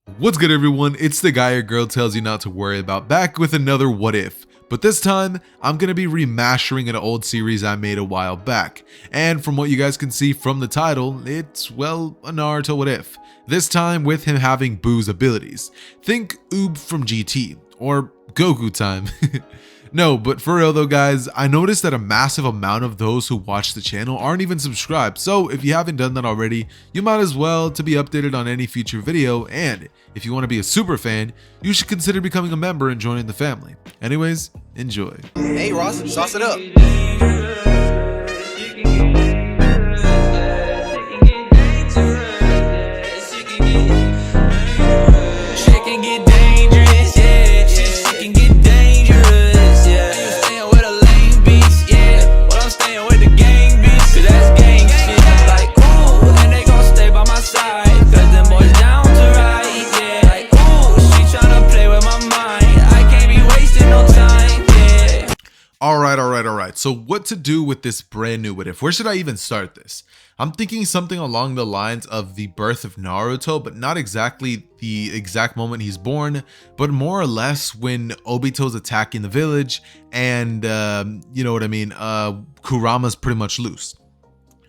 What's good, everyone? It's the guy your girl tells you not to worry about, back with another what if. But this time, I'm going to be remastering an old series I made a while back. And from what you guys can see from the title, it's, well, a Naruto what if. This time with him having Buu's abilities. Think Oob from GT, or Goku time. No, but for real though, guys, I noticed that a massive amount of those who watch the channel aren't even subscribed, so if you haven't done that already, you might as well to be updated on any future video, and if you want to be a super fan, you should consider becoming a member and joining the family. Anyways, enjoy. Hey Ross, sauce it up. Alright, so what to do with this brand new what if? Where should I even start this? I'm thinking something along the lines of the birth of Naruto, but not exactly the exact moment he's born, but more or less when Obito's attacking the village and, you know what I mean, Kurama's pretty much loose.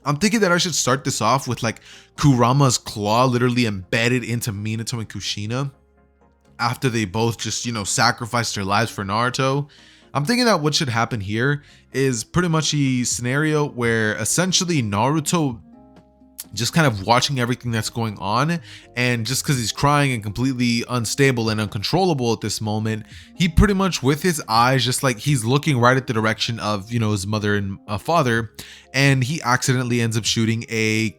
I'm thinking that I should start this off with like Kurama's claw literally embedded into Minato and Kushina after they both just, you know, sacrificed their lives for Naruto. I'm thinking that what should happen here is pretty much a scenario where essentially Naruto just kind of watching everything that's going on, and just because he's crying and completely unstable and uncontrollable at this moment, he pretty much with his eyes just like he's looking right at the direction of, you know, his mother and father, and he accidentally ends up shooting a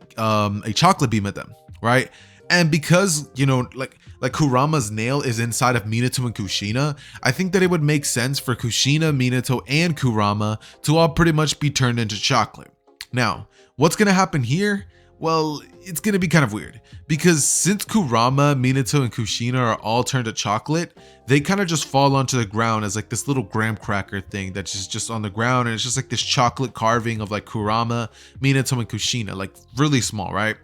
chocolate beam at them, right? And because, you know, like Kurama's nail is inside of Minato and Kushina, I think that it would make sense for Kushina, Minato, and Kurama to all pretty much be turned into chocolate. Now, what's gonna happen here? Well, it's gonna be kind of weird, because since Kurama, Minato, and Kushina are all turned to chocolate, they kind of just fall onto the ground as like this little graham cracker thing that's just on the ground, and it's just like this chocolate carving of like Kurama, Minato, and Kushina, like really small, right?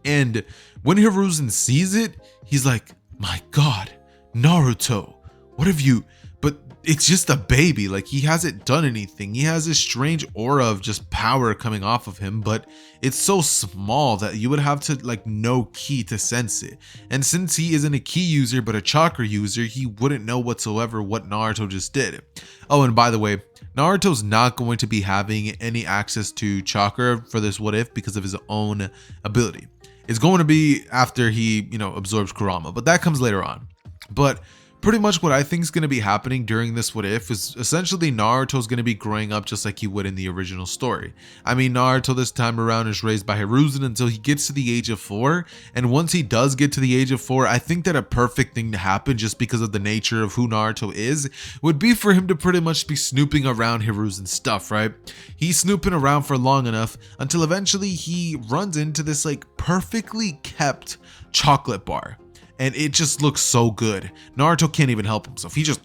And when Hiruzen sees it, he's like, my god, Naruto, what have you, but it's just a baby, like he hasn't done anything. He has this strange aura of just power coming off of him, but it's so small that you would have to like know ki to sense it. And since he isn't a ki user but a chakra user, he wouldn't know whatsoever what Naruto just did. Oh, and by the way, Naruto's not going to be having any access to chakra for this what if because of his own ability. It's going to be after he, you know, absorbs Kurama, but that comes later on. But pretty much what I think is going to be happening during this what if is essentially Naruto's going to be growing up just like he would in the original story. I mean, Naruto this time around is raised by Hiruzen until he gets to the age of 4, and once he does get to the age of 4, I think that a perfect thing to happen, just because of the nature of who Naruto is, would be for him to pretty much be snooping around Hiruzen's stuff, right? He's snooping around for long enough until eventually he runs into this like perfectly kept chocolate bar. And it just looks so good. Naruto can't even help himself. He just...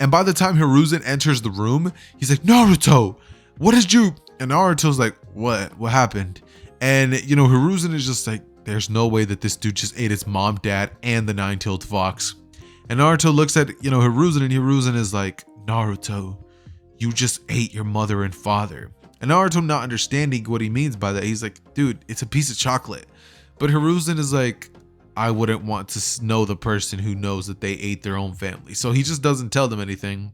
And by the time Hiruzen enters the room, he's like, Naruto, what did you... And Naruto's like, what? What happened? And, you know, Hiruzen is just like, there's no way that this dude just ate his mom, dad, and the nine-tailed fox. And Naruto looks at, you know, Hiruzen, and Hiruzen is like, Naruto, you just ate your mother and father. And Naruto not understanding what he means by that, he's like, dude, it's a piece of chocolate. But Hiruzen is like, I wouldn't want to know the person who knows that they ate their own family. So he just doesn't tell them anything.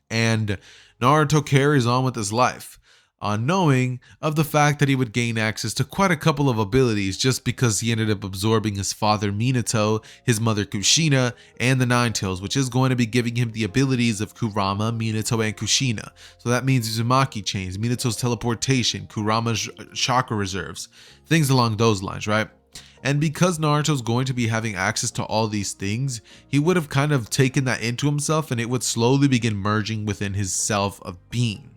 And Naruto carries on with his life, unknowing of the fact that he would gain access to quite a couple of abilities just because he ended up absorbing his father Minato, his mother Kushina, and the Nine Tails, which is going to be giving him the abilities of Kurama, Minato, and Kushina. So that means Uzumaki chains, Minato's teleportation, Kurama's chakra reserves, things along those lines, right? And because Naruto's going to be having access to all these things, he would have kind of taken that into himself, and it would slowly begin merging within his self of being.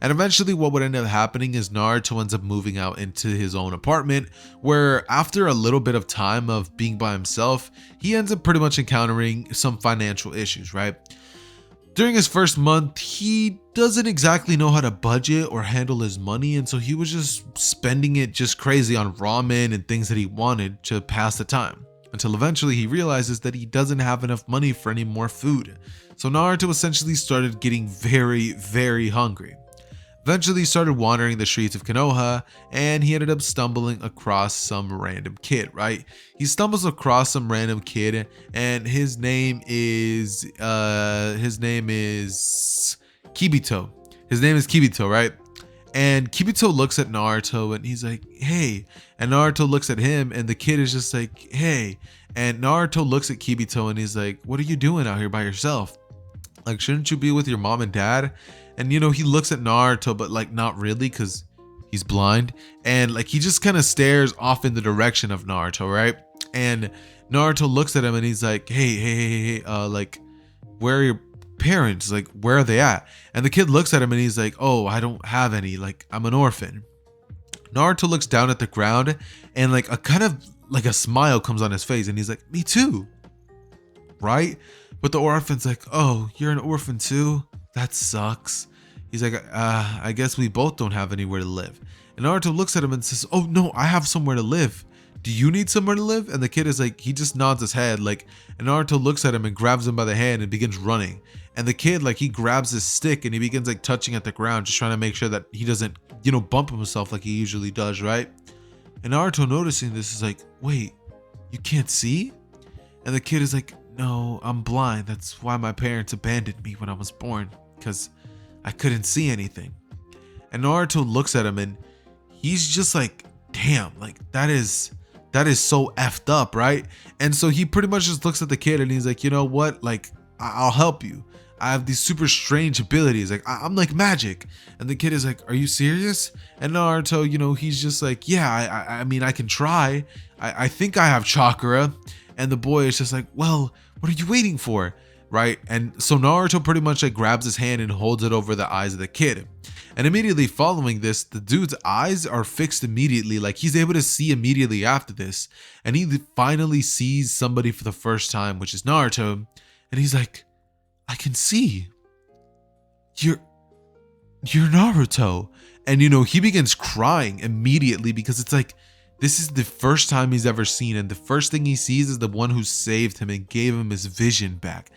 And eventually what would end up happening is Naruto ends up moving out into his own apartment, where after a little bit of time of being by himself, he ends up pretty much encountering some financial issues, right? During his first month, he doesn't exactly know how to budget or handle his money, and so he was just spending it just crazy on ramen and things that he wanted to pass the time, until eventually he realizes that he doesn't have enough money for any more food. So Naruto essentially started getting very, very hungry. Eventually he started wandering the streets of Konoha, and he ended up stumbling across some random kid, right? He stumbles across some random kid, and his name is Kibito. His name is Kibito, right? And Kibito looks at Naruto and he's like, hey. And Naruto looks at him and the kid is just like, hey. And Naruto looks at Kibito and he's like, what are you doing out here by yourself? Like, shouldn't you be with your mom and dad? And he looks at Naruto, but like not really, because he's blind. And like he just kind of stares off in the direction of Naruto, right? And Naruto looks at him and he's like, hey, like, where are your parents? Like, where are they at? And the kid looks at him and he's like, oh, I don't have any, like, I'm an orphan. Naruto looks down at the ground and like a kind of like a smile comes on his face and he's like, me too, right? But the orphan's like, oh, you're an orphan too? That sucks. He's like, I guess we both don't have anywhere to live. And Naruto looks at him and says, oh no, I have somewhere to live. Do you need somewhere to live? And the kid is like, he just nods his head, like, and Naruto looks at him and grabs him by the hand and begins running. And the kid, like, he grabs his stick and he begins like touching at the ground, just trying to make sure that he doesn't, bump himself like he usually does, right? And Naruto, noticing this, is like, wait, you can't see? And the kid is like, no, I'm blind. That's why my parents abandoned me when I was born, because I couldn't see anything. And Naruto looks at him and he's just like, damn, like that is so effed up, right? And so he pretty much just looks at the kid and he's like, you know what? Like, I'll help you. I have these super strange abilities. Like, I'm like magic. And the kid is like, are you serious? And Naruto, he's just like, yeah, I mean, I can try. I think I have chakra. And the boy is just like, well, what are you waiting for? Right? And so Naruto pretty much like grabs his hand and holds it over the eyes of the kid. And immediately following this, the dude's eyes are fixed immediately. Like, he's able to see immediately after this. And he finally sees somebody for the first time, which is Naruto. And he's like, I can see. You're Naruto. And he begins crying immediately, because it's like, this is the first time he's ever seen, and the first thing he sees is the one who saved him and gave him his vision back.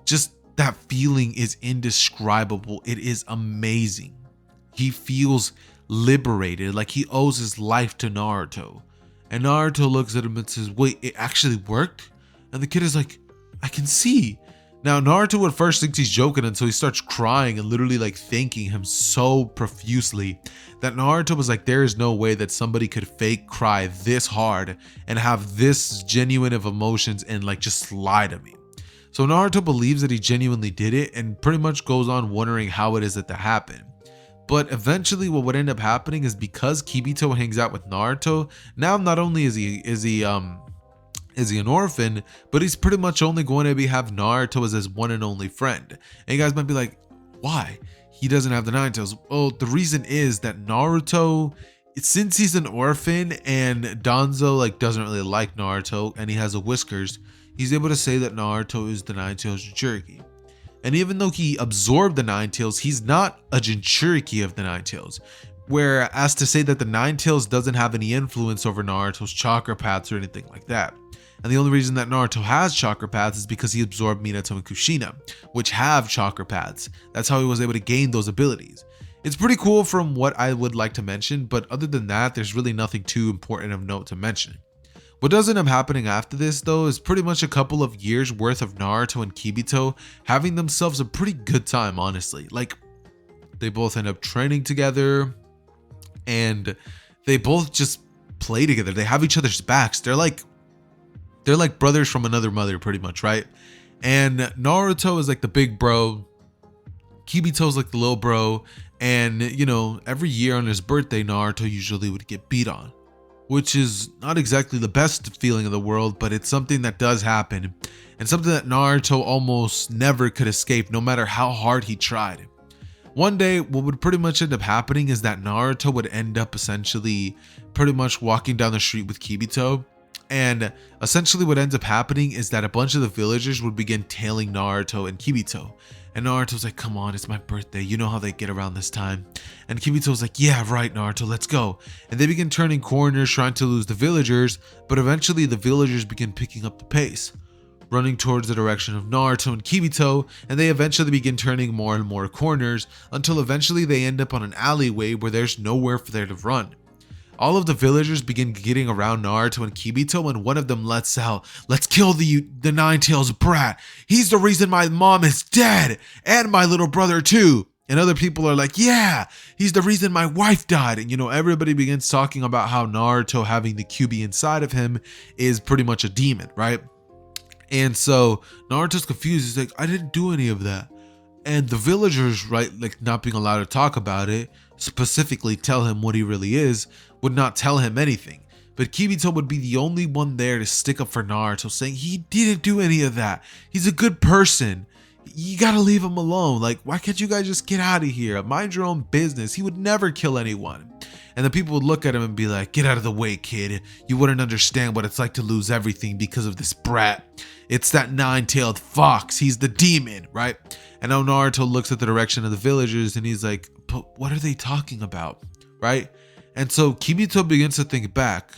Just that feeling is indescribable. It is amazing. He feels liberated, like he owes his life to Naruto. And Naruto looks at him and says, wait, it actually worked? And the kid is like, I can see. Now, Naruto at first thinks he's joking until he starts crying and literally like thanking him so profusely that Naruto was like, there is no way that somebody could fake cry this hard and have this genuine of emotions and like just lie to me. So Naruto believes that he genuinely did it and pretty much goes on wondering how it is that happened. But eventually what would end up happening is, because Kibito hangs out with Naruto, now not only is he an orphan, but he's pretty much only going to have Naruto as his one and only friend. And you guys might be like, why? He doesn't have the Nine Tails. Well, the reason is that Naruto, since he's an orphan and Danzo like doesn't really like Naruto and he has a whiskers, he's able to say that Naruto is the Nine Tails Jinchuriki. And even though he absorbed the Nine Tails, he's not a Jinchuriki of the Nine Tails. Whereas to say that the Nine Tails doesn't have any influence over Naruto's chakra paths or anything like that. And the only reason that Naruto has chakra paths is because he absorbed Minato and Kushina, which have chakra paths. That's how he was able to gain those abilities. It's pretty cool from what I would like to mention, but other than that, there's really nothing too important of note to mention. What does end up happening after this though is pretty much a couple of years worth of Naruto and Kibito having themselves a pretty good time, honestly. Like, they both end up training together and they both just play together. They have each other's backs. They're like brothers from another mother, pretty much, right? And Naruto is like the big bro, Kibito's like the little bro, and every year on his birthday, Naruto usually would get beat on, which is not exactly the best feeling in the world, but it's something that does happen, and something that Naruto almost never could escape, no matter how hard he tried. One day, what would pretty much end up happening is that Naruto would end up essentially pretty much walking down the street with Kibito, And essentially what ends up happening is that a bunch of the villagers would begin tailing Naruto and Kibito. And Naruto's like, come on, it's my birthday. You know how they get around this time. And Kibito's like, yeah, right, Naruto, let's go. And they begin turning corners, trying to lose the villagers. But eventually the villagers begin picking up the pace, running towards the direction of Naruto and Kibito. And they eventually begin turning more and more corners until eventually they end up on an alleyway where there's nowhere for them to run. All of the villagers begin getting around Naruto and Kibito, and one of them lets out, let's kill the Nine-Tails brat. He's the reason my mom is dead, and my little brother too. And other people are like, yeah, he's the reason my wife died. And everybody begins talking about how Naruto having the QB inside of him is pretty much a demon, right? And so Naruto's confused. He's like, I didn't do any of that. And the villagers, right, like not being allowed to talk about it, specifically tell him what he really is, would not tell him anything. But Kibito would be the only one there to stick up for Naruto, saying he didn't do any of that. He's a good person. You gotta leave him alone. Like, why can't you guys just get out of here? Mind your own business. He would never kill anyone. And the people would look at him and be like, get out of the way, kid. You wouldn't understand what it's like to lose everything because of this brat. It's that nine-tailed fox. He's the demon, right? And now Naruto looks at the direction of the villagers and he's like, but what are they talking about, right? And so Kibito begins to think back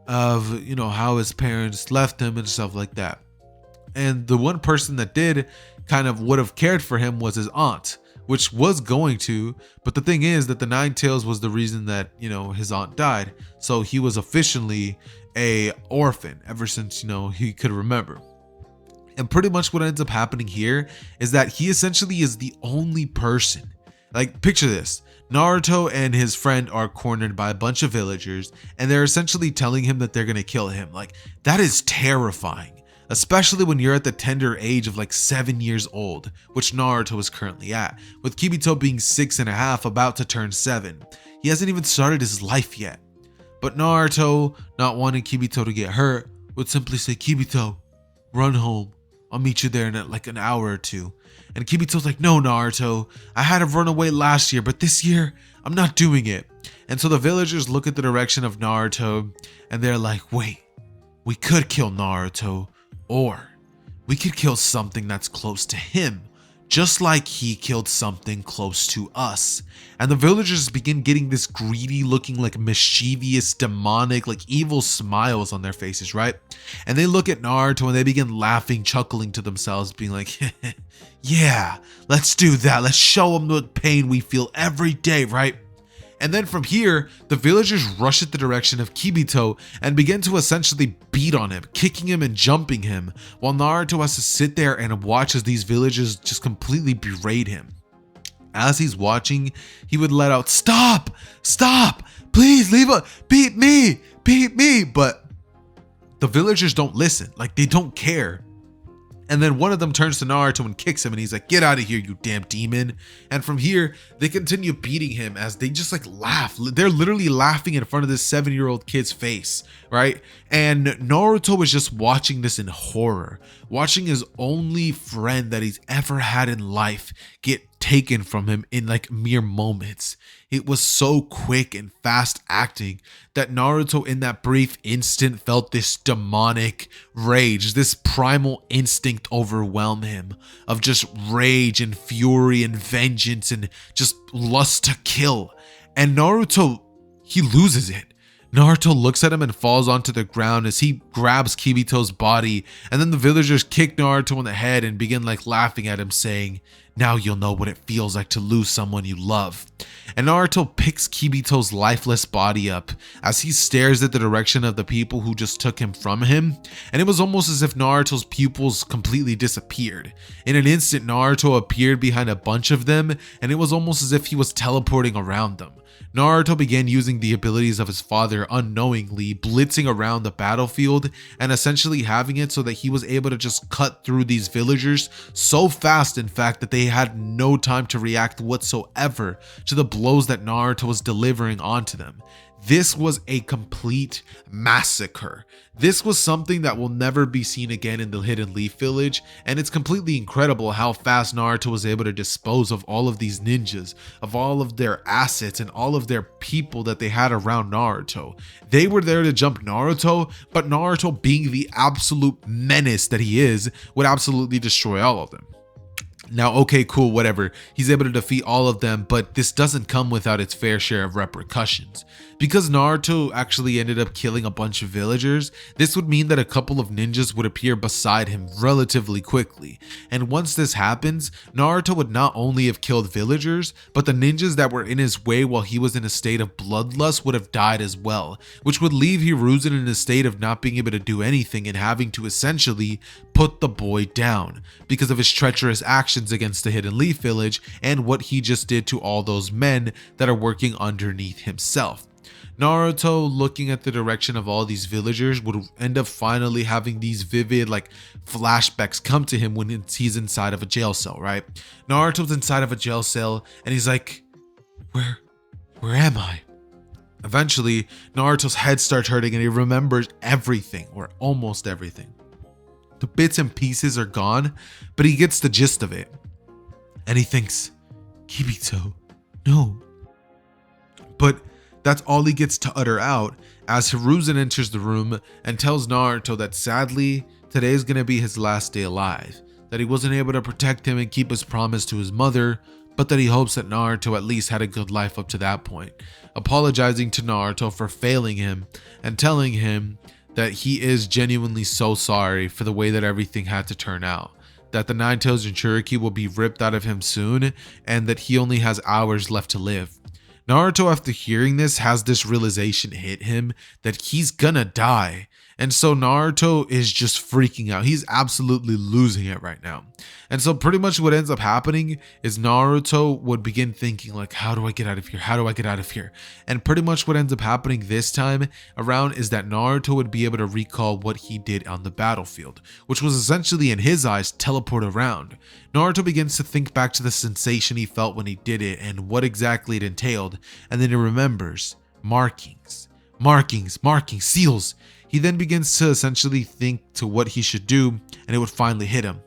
of, how his parents left him and stuff like that. And the one person that did kind of would have cared for him was his aunt, which was going to, but the thing is that the Nine-Tails was the reason that, his aunt died. So he was officially a orphan ever since, he could remember. And pretty much what ends up happening here is that he essentially is the only person. Like, picture this. Naruto and his friend are cornered by a bunch of villagers, and they're essentially telling him that they're going to kill him. Like, that is terrifying, especially when you're at the tender age of like 7 years old, which Naruto is currently at, with Kibito being 6.5, about to turn 7. He hasn't even started his life yet. But Naruto, not wanting Kibito to get hurt, would simply say, Kibito, run home. I'll meet you there in like an hour or two. And Kibito's like, no, Naruto, I had to run away last year, but this year, I'm not doing it. And so the villagers look at the direction of Naruto, and they're like, wait, we could kill Naruto, or we could kill something that's close to him, just like he killed something close to us. And the villagers begin getting this greedy looking, like mischievous, demonic, like evil smiles on their faces, right? And they look at Naruto and they begin laughing, chuckling to themselves, being like, yeah, let's do that. Let's show him the pain we feel every day, right? And then from here, the villagers rush at the direction of Kibito and begin to essentially beat on him, kicking him and jumping him, while Naruto has to sit there and watch as these villagers just completely berate him. As he's watching, he would let out, stop, please beat me. But the villagers don't listen, like they don't care. And then one of them turns to Naruto and kicks him and he's like, get out of here, you damn demon. And from here, they continue beating him as they just like laugh. They're literally laughing in front of this 7-year-old kid's face, right? And Naruto was just watching this in horror, watching his only friend that he's ever had in life get taken from him in like mere moments. It was so quick and fast acting that Naruto in that brief instant felt this demonic rage, this primal instinct overwhelm him of just rage and fury and vengeance and just lust to kill. And Naruto, he loses it. Naruto looks at him and falls onto the ground as he grabs Kibito's body, and then the villagers kick Naruto in the head and begin like laughing at him, saying, now you'll know what it feels like to lose someone you love. And Naruto picks Kibito's lifeless body up as he stares at the direction of the people who just took him from him, and it was almost as if Naruto's pupils completely disappeared. In an instant, Naruto appeared behind a bunch of them, and it was almost as if he was teleporting around them. Naruto began using the abilities of his father unknowingly, blitzing around the battlefield and essentially having it so that he was able to just cut through these villagers so fast, in fact, that they had no time to react whatsoever to the blows that Naruto was delivering onto them. This was a complete massacre. This was something that will never be seen again in the Hidden Leaf Village, and it's completely incredible how fast Naruto was able to dispose of all of these ninjas, of all of their assets, and all of their people that they had around Naruto. They were there to jump Naruto, but Naruto, being the absolute menace that he is, would absolutely destroy all of them. Now, okay, cool, whatever. He's able to defeat all of them, but this doesn't come without its fair share of repercussions. Because Naruto actually ended up killing a bunch of villagers, this would mean that a couple of ninjas would appear beside him relatively quickly. And once this happens, Naruto would not only have killed villagers, but the ninjas that were in his way while he was in a state of bloodlust would have died as well, which would leave Hiruzen in a state of not being able to do anything and having to essentially put the boy down because of his treacherous actions against the Hidden Leaf Village and what he just did to all those men that are working underneath himself. Naruto, looking at the direction of all these villagers, would end up finally having these vivid flashbacks come to him when he's inside of a jail cell, right? Naruto's inside of a jail cell and he's like, where am I? Eventually, Naruto's head starts hurting and he remembers everything, or almost everything. The bits and pieces are gone, but he gets the gist of it. And he thinks, Kibito, no. But that's all he gets to utter out as Hiruzen enters the room and tells Naruto that sadly, today is going to be his last day alive. That he wasn't able to protect him and keep his promise to his mother, but that he hopes that Naruto at least had a good life up to that point. Apologizing to Naruto for failing him and telling him that he is genuinely so sorry for the way that everything had to turn out, that the Nine-Tails Jinchuriki will be ripped out of him soon, and that he only has hours left to live. Naruto, after hearing this, has this realization hit him that he's gonna die, and so Naruto is just freaking out. He's absolutely losing it right now. And so pretty much what ends up happening is Naruto would begin thinking like, how do I get out of here? How do I get out of here? And pretty much what ends up happening this time around is that Naruto would be able to recall what he did on the battlefield, which was essentially in his eyes teleport around. Naruto begins to think back to the sensation he felt when he did it and what exactly it entailed, and then he remembers markings, seals. He then begins to essentially think to what he should do, and it would finally hit him.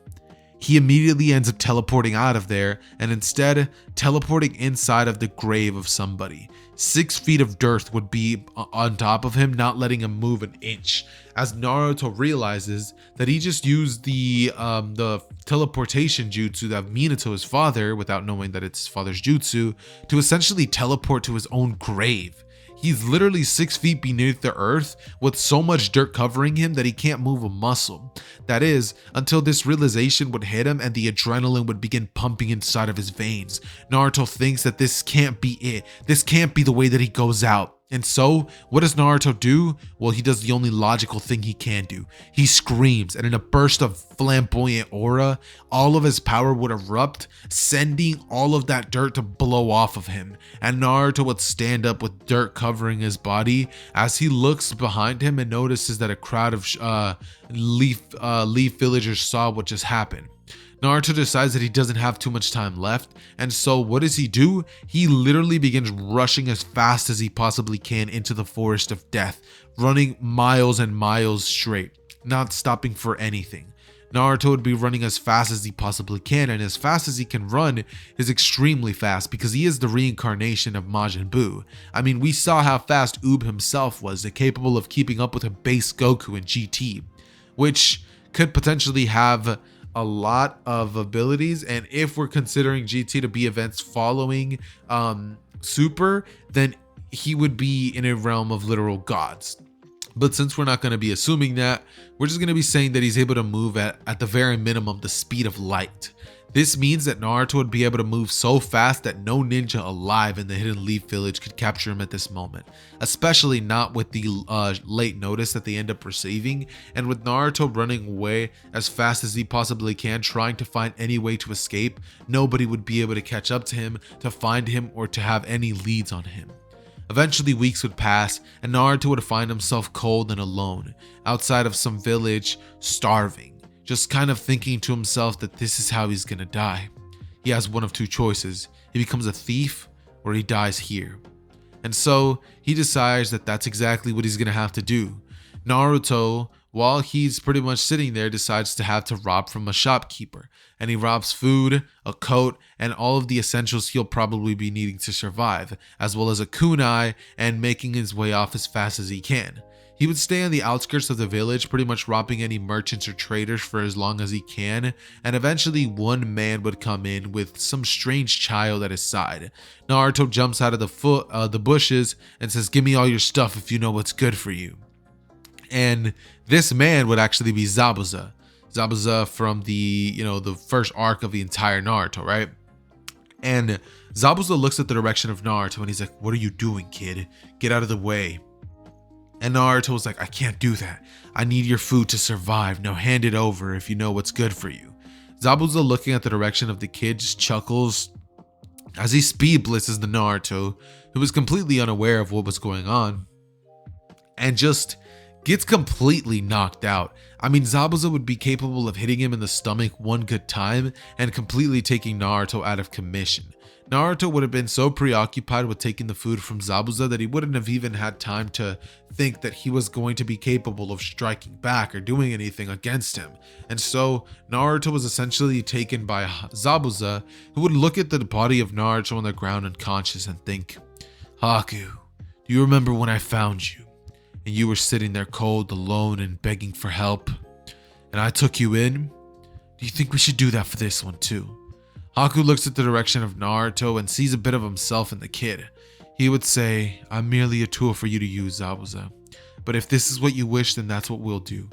He immediately ends up teleporting out of there and instead teleporting inside of the grave of somebody. 6 feet of dirt would be on top of him, not letting him move an inch, as Naruto realizes that he just used the teleportation jutsu of Minato, his father, without knowing that it's his father's jutsu, to essentially teleport to his own grave. He's literally 6 feet beneath the earth with so much dirt covering him that he can't move a muscle. That is, until this realization would hit him and the adrenaline would begin pumping inside of his veins. Naruto thinks that this can't be it. This can't be the way that he goes out. And so, what does Naruto do? Well, he does the only logical thing he can do. He screams, and in a burst of flamboyant aura, all of his power would erupt, sending all of that dirt to blow off of him. And Naruto would stand up with dirt covering his body as he looks behind him and notices that a crowd of leaf villagers saw what just happened. Naruto decides that he doesn't have too much time left, and so what does he do? He literally begins rushing as fast as he possibly can into the forest of death, running miles and miles straight, not stopping for anything. Naruto would be running as fast as he possibly can, and as fast as he can run is extremely fast because he is the reincarnation of Majinn Buu. I mean, we saw how fast Oob himself was, capable of keeping up with a base Goku in GT, which could potentially have a lot of abilities, and if we're considering GT to be events following Super, then he would be in a realm of literal gods. But since we're not going to be assuming that, we're just going to be saying that he's able to move at the very minimum the speed of light. This means that Naruto would be able to move so fast that no ninja alive in the Hidden Leaf Village could capture him at this moment, especially not with the late notice that they end up receiving, and with Naruto running away as fast as he possibly can, trying to find any way to escape. Nobody would be able to catch up to him, to find him, or to have any leads on him. Eventually weeks would pass and Naruto would find himself cold and alone, outside of some village, starving. Just kind of thinking to himself that this is how he's gonna die. He has one of two choices. He becomes a thief or he dies here. And so he decides that that's exactly what he's going to have to do. Naruto, while he's pretty much sitting there, decides to have to rob from a shopkeeper. And he robs food, a coat, and all of the essentials he'll probably be needing to survive, as well as a kunai, and making his way off as fast as he can. He would stay on the outskirts of the village, pretty much robbing any merchants or traders for as long as he can, and eventually one man would come in with some strange child at his side. Naruto jumps out of the bushes and says, "Give me all your stuff if you know what's good for you." And this man would actually be Zabuza. Zabuza from the first arc of the entire Naruto, right? And Zabuza looks at the direction of Naruto and he's like, "What are you doing, kid? Get out of the way." And Naruto was like, "I can't do that. I need your food to survive. Now hand it over if you know what's good for you." Zabuza, looking at the direction of the kid, just chuckles as he speed blitzes the Naruto, who was completely unaware of what was going on, and just gets completely knocked out. I mean, Zabuza would be capable of hitting him in the stomach one good time and completely taking Naruto out of commission. Naruto would have been so preoccupied with taking the food from Zabuza that he wouldn't have even had time to think that he was going to be capable of striking back or doing anything against him. And so Naruto was essentially taken by Zabuza, who would look at the body of Naruto on the ground unconscious and think, "Haku, do you remember when I found you? And you were sitting there cold, alone, and begging for help? And I took you in? Do you think we should do that for this one too?" Haku looks at the direction of Naruto and sees a bit of himself in the kid. He would say, "I'm merely a tool for you to use, Zabuza. But if this is what you wish, then that's what we'll do.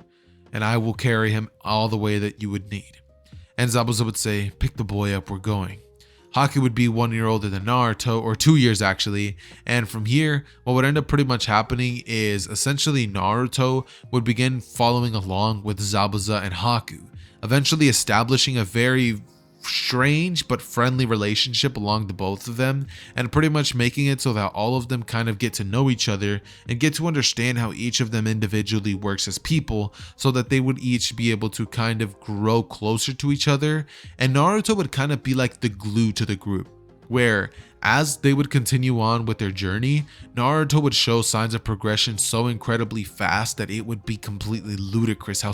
And I will carry him all the way that you would need." And Zabuza would say, "Pick the boy up, we're going." Haku would be 1 year older than Naruto, or 2 years actually, and from here, what would end up pretty much happening is essentially Naruto would begin following along with Zabuza and Haku, eventually establishing a very strange but friendly relationship along the both of them, and pretty much making it so that all of them kind of get to know each other and get to understand how each of them individually works as people, so that they would each be able to kind of grow closer to each other. And Naruto would kind of be like the glue to the group, where as they would continue on with their journey, Naruto would show signs of progression so incredibly fast that it would be completely ludicrous how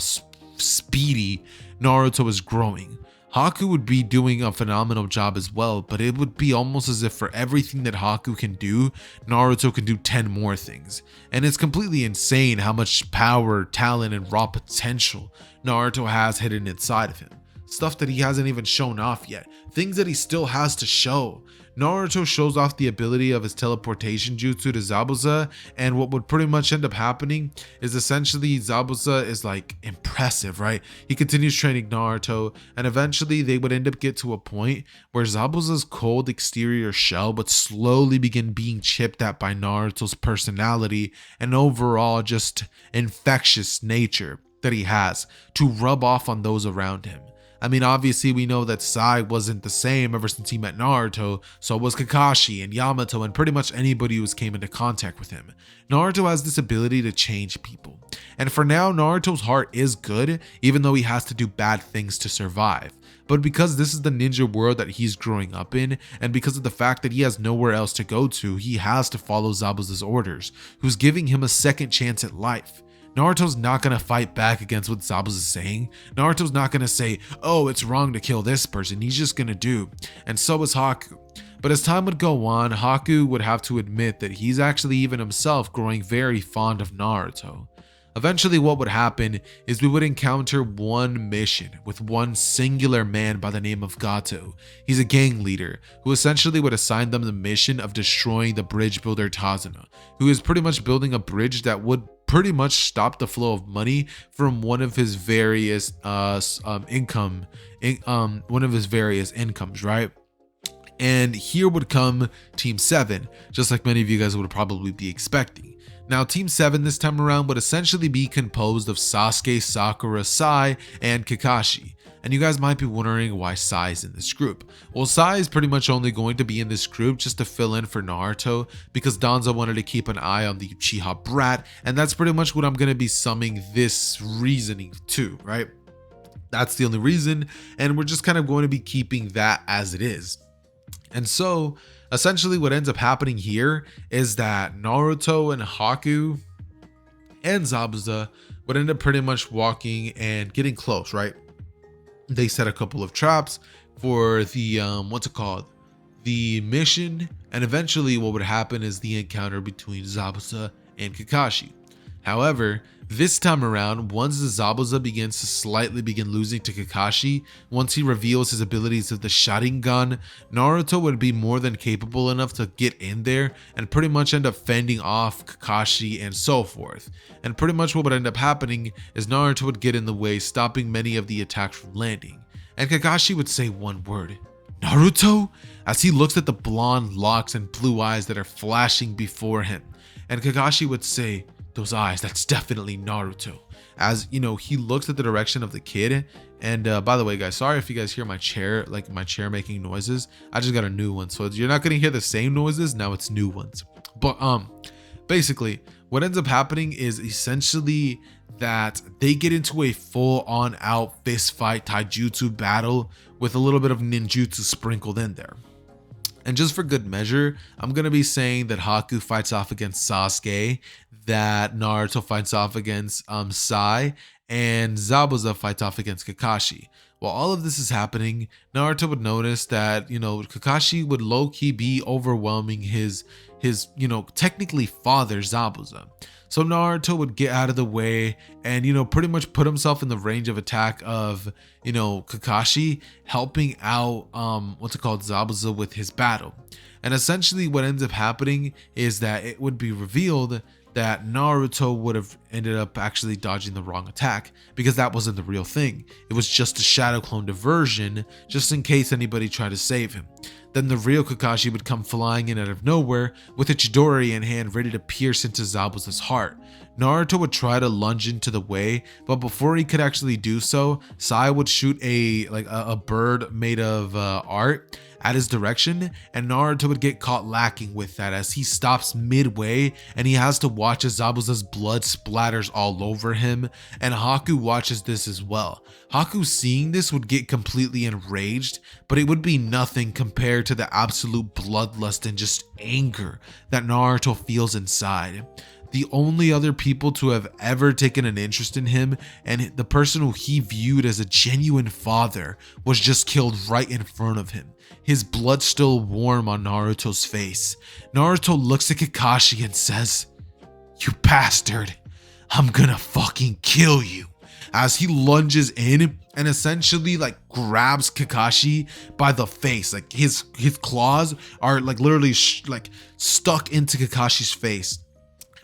speedy Naruto was growing. Haku would be doing a phenomenal job as well, but it would be almost as if for everything that Haku can do, Naruto can do 10 more things. And it's completely insane how much power, talent, and raw potential Naruto has hidden inside of him. Stuff that he hasn't even shown off yet. Things that he still has to show. Naruto shows off the ability of his teleportation jutsu to Zabuza, and what would pretty much end up happening is essentially Zabuza is like impressive, right? He continues training Naruto, and eventually they would end up get to a point where Zabuza's cold exterior shell would slowly begin being chipped at by Naruto's personality and overall just infectious nature that he has to rub off on those around him. I mean, obviously we know that Sai wasn't the same ever since he met Naruto, so was Kakashi and Yamato and pretty much anybody who came into contact with him. Naruto has this ability to change people. And for now, Naruto's heart is good, even though he has to do bad things to survive. But because this is the ninja world that he's growing up in, and because of the fact that he has nowhere else to go to, he has to follow Zabuza's orders, who's giving him a second chance at life. Naruto's not going to fight back against what Zabuza's saying. Naruto's not going to say, "Oh, it's wrong to kill this person." He's just going to do. And so is Haku. But as time would go on, Haku would have to admit that he's actually even himself growing very fond of Naruto. Eventually what would happen is we would encounter one mission with one singular man by the name of Gato. He's a gang leader who essentially would assign them the mission of destroying the bridge builder Tazuna, who is pretty much building a bridge that would pretty much stop the flow of money from one of his various incomes, right? And here would come Team 7, just like many of you guys would probably be expecting. Now, Team 7 this time around would essentially be composed of Sasuke, Sakura, Sai, and Kakashi. And you guys might be wondering why Sai is in this group. Well, Sai is pretty much only going to be in this group just to fill in for Naruto, because Danzo wanted to keep an eye on the Uchiha brat, and that's pretty much what I'm going to be summing this reasoning to, right? That's the only reason, and we're just kind of going to be keeping that as it is. And so Essentially, what ends up happening here is that Naruto and Haku and Zabuza would end up pretty much walking and getting close, right? They set a couple of traps for the what's it called, the mission, and eventually what would happen is the encounter between Zabuza and Kakashi. However, this time around, once the Zabuza begins to slightly begin losing to Kakashi, once he reveals his abilities of the Sharingan, Naruto would be more than capable enough to get in there and pretty much end up fending off Kakashi and so forth. And pretty much what would end up happening is Naruto would get in the way, stopping many of the attacks from landing. And Kakashi would say one word, "Naruto?" as he looks at the blonde locks and blue eyes that are flashing before him. And Kakashi would say, "Those eyes, that's definitely Naruto." As you know, he looks at the direction of the kid. And by the way, guys, sorry if you guys hear my chair making noises. I just got a new one, so you're not gonna hear the same noises. Now it's new ones. But basically, what ends up happening is essentially that they get into a full-on out fist fight taijutsu battle with a little bit of ninjutsu sprinkled in there. And just for good measure, I'm going to be saying that Haku fights off against Sasuke, that Naruto fights off against Sai, and Zabuza fights off against Kakashi. While all of this is happening, Naruto would notice that, Kakashi would low-key be overwhelming his technically father, Zabuza. So Naruto would get out of the way and, pretty much put himself in the range of attack of, Kakashi, helping out, Zabuza with his battle. And essentially what ends up happening is that it would be revealed that Naruto would have ended up actually dodging the wrong attack because that wasn't the real thing. It was just a shadow clone diversion just in case anybody tried to save him. Then the real Kakashi would come flying in out of nowhere with a Chidori in hand ready to pierce into Zabuza's heart. Naruto would try to lunge into the way, but before he could actually do so, Sai would shoot a bird made of art at his direction, and Naruto would get caught lacking with that as he stops midway and he has to watch as Zabuza's blood splatters all over him, and Haku watches this as well. Haku seeing this would get completely enraged, but it would be nothing compared to the absolute bloodlust and just anger that Naruto feels inside. The only other people to have ever taken an interest in him and the person who he viewed as a genuine father was just killed right in front of him. His blood still warm on Naruto's face. Naruto looks at Kakashi and says, "You bastard, I'm gonna fucking kill you," as he lunges in and essentially grabs Kakashi by the face. His claws are literally stuck into Kakashi's face,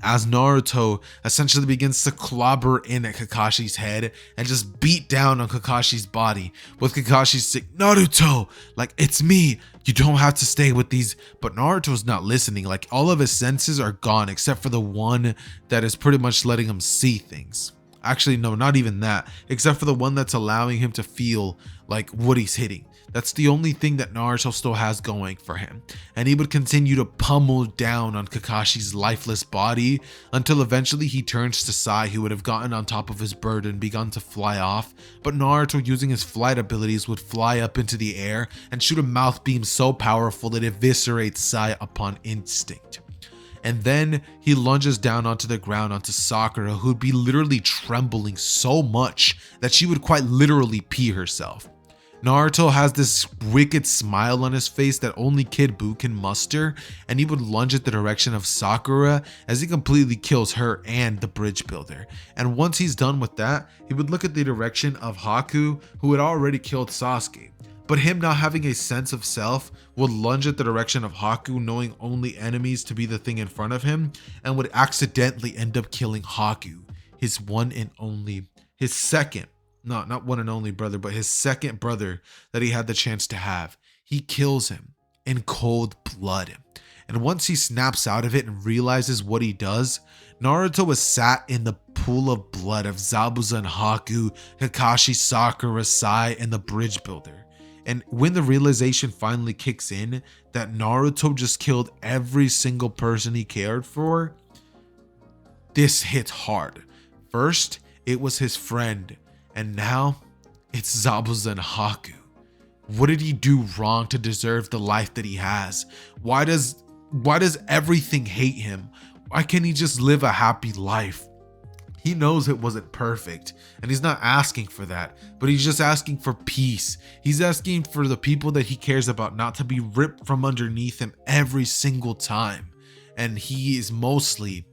as Naruto essentially begins to clobber in at Kakashi's head and just beat down on Kakashi's body, with Kakashi saying, "Naruto, it's me, you don't have to stay with these." But Naruto's not listening. All of his senses are gone except for the one that is pretty much letting him see things. Actually, no, not even that, except for the one that's allowing him to feel what he's hitting. That's the only thing that Naruto still has going for him. And he would continue to pummel down on Kakashi's lifeless body until eventually he turns to Sai, who would have gotten on top of his bird and begun to fly off. But Naruto, using his flight abilities, would fly up into the air and shoot a mouth beam so powerful that it eviscerates Sai upon instinct. And then he lunges down onto the ground onto Sakura, who would be literally trembling so much that she would quite literally pee herself. Naruto has this wicked smile on his face that only Kid Buu can muster, and he would lunge at the direction of Sakura as he completely kills her and the bridge builder. And once he's done with that, he would look at the direction of Haku, who had already killed Sasuke. But him not having a sense of self would lunge at the direction of Haku, knowing only enemies to be the thing in front of him, and would accidentally end up killing Haku, his one and only, his second, not one and only brother, but his second brother that he had the chance to have. He kills him in cold blood. And once he snaps out of it and realizes what he does, Naruto was sat in the pool of blood of Zabuza and Haku, Kakashi, Sakura, Sai, and the bridge builder. And when the realization finally kicks in that Naruto just killed every single person he cared for, this hits hard. First, it was his friend, and now it's Zabuza and Haku. What did he do wrong to deserve the life that he has? Why does everything hate him? Why can't he just live a happy life? He knows it wasn't perfect, and he's not asking for that, but he's just asking for peace. He's asking for the people that he cares about not to be ripped from underneath him every single time. And he is mostly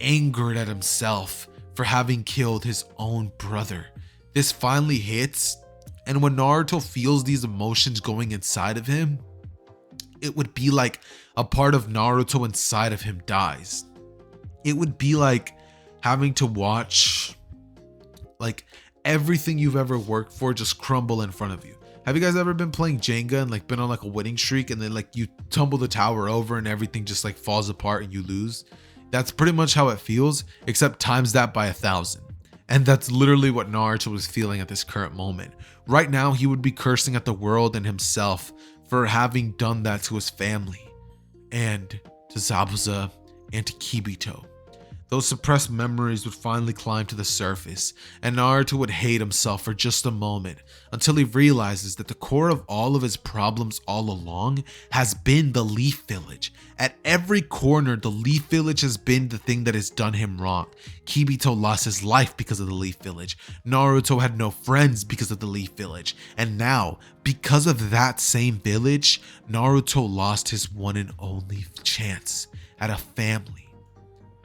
angered at himself for having killed his own brother. This finally hits, and when Naruto feels these emotions going inside of him, it would be like a part of Naruto inside of him dies. It would be like having to watch like everything you've ever worked for just crumble in front of you. Have you guys ever been playing Jenga and like been on like a winning streak and then like you tumble the tower over and everything just like falls apart and you lose? That's pretty much how it feels, except times that by 1,000. And that's literally what Naruto was feeling at this current moment. Right now, he would be cursing at the world and himself for having done that to his family and to Zabuza and to Kibito. Those suppressed memories would finally climb to the surface, and Naruto would hate himself for just a moment until he realizes that the core of all of his problems all along has been the Leaf Village. At every corner, the Leaf Village has been the thing that has done him wrong. Kibito lost his life because of the Leaf Village. Naruto had no friends because of the Leaf Village. And now, because of that same village, Naruto lost his one and only chance at a family.